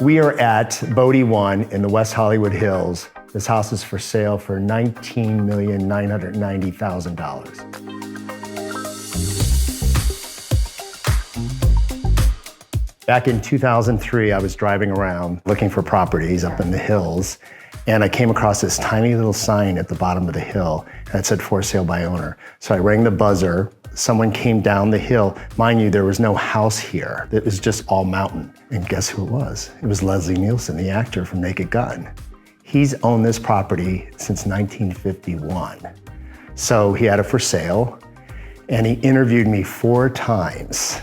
We are at Bode 1 in the West Hollywood Hills. This house is for sale for $19,990,000. Back in 2003, I was driving around looking for properties up in the hills, and I came across this tiny little sign at the bottom of the hill that said for sale by owner. So I rang the buzzer. Someone came down the hill. Mind you, there was no house here. It was just all mountain. And guess who it was? It was Leslie Nielsen, the actor from Naked Gun. He's owned this property since 1951. So he had it for sale, and he interviewed me 4 times.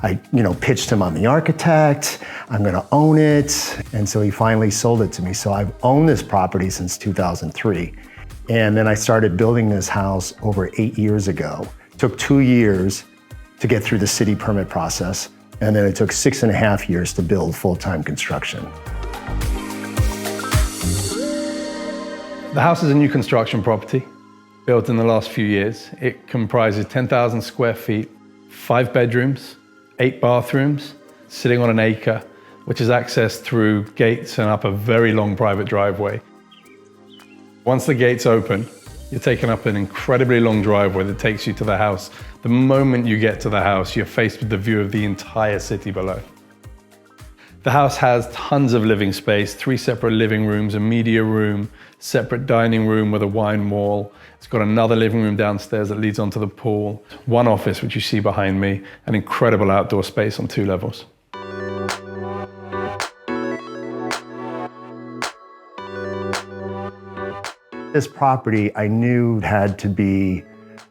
I pitched him on the architect, I'm gonna own it, and so he finally sold it to me. So I've owned this property since 2003. And then I started building this house over 8 years ago. It took 2 years to get through the city permit process, and then it took 6.5 years to build full-time construction. The house is a new construction property, built in the last few years. It comprises 10,000 square feet, 5 bedrooms, 8 bathrooms, sitting on an acre, which is accessed through gates and up a very long private driveway. Once the gates open, you're taking up an incredibly long driveway that takes you to the house. The moment you get to the house, you're faced with the view of the entire city below. The house has tons of living space, 3 separate living rooms, a media room, separate dining room with a wine wall. It's got another living room downstairs that leads onto the pool, 1 office, which you see behind me, an incredible outdoor space on 2 levels. This property I knew had to be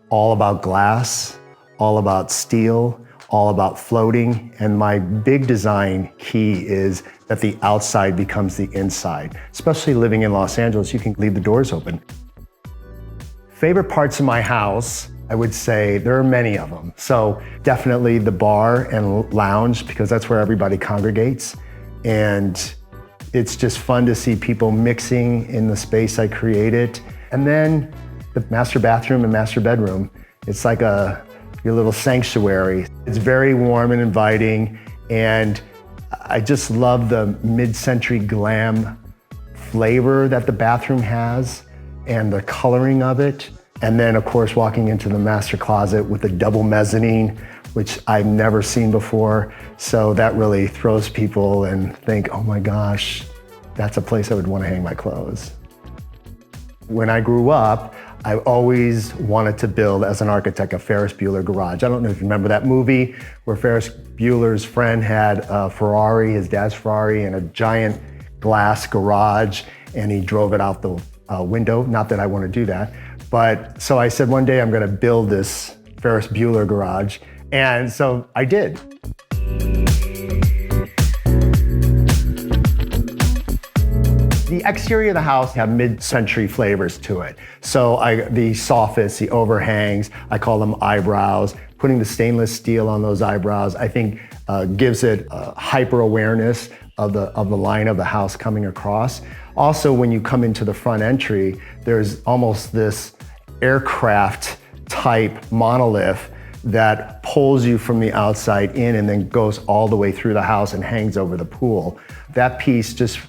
all about glass, all about steel, all about floating, and my big design key is that the outside becomes the inside. Especially living in Los Angeles, you can leave the doors open. Favorite parts of my house, I would say there are many of them. So definitely the bar and lounge, because that's where everybody congregates. And it's just fun to see people mixing in the space I created. And then the master bathroom and master bedroom, it's like your little sanctuary. It's very warm and inviting, and I just love the mid-century glam flavor that the bathroom has and the coloring of it. And then of course, walking into the master closet with a double mezzanine, which I've never seen before. So that really throws people and think, oh my gosh, that's a place I would want to hang my clothes. When I grew up, I always wanted to build, as an architect, a Ferris Bueller garage. I don't know if you remember that movie where Ferris Bueller's friend had a Ferrari, his dad's Ferrari, and a giant glass garage, and he drove it out the window. Not that I want to do that. But so I said, one day I'm going to build this Ferris Bueller garage. And so I did. The exterior of the house had mid-century flavors to it. So the soffits, the overhangs, I call them eyebrows. Putting the stainless steel on those eyebrows, I think gives it hyper awareness of the line of the house coming across. Also, when you come into the front entry, there's almost this aircraft type monolith that pulls you from the outside in and then goes all the way through the house and hangs over the pool. That piece just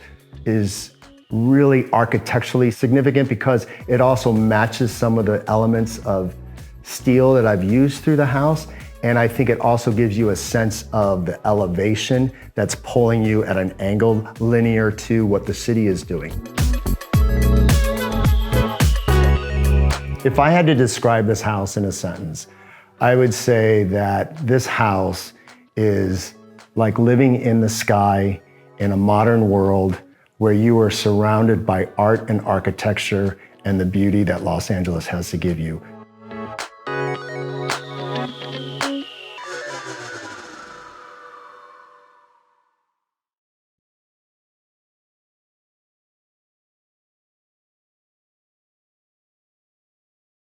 is really architecturally significant because it also matches some of the elements of steel that I've used through the house. And I think it also gives you a sense of the elevation that's pulling you at an angle linear to what the city is doing. If I had to describe this house in a sentence, I would say that this house is like living in the sky in a modern world where you are surrounded by art and architecture and the beauty that Los Angeles has to give you.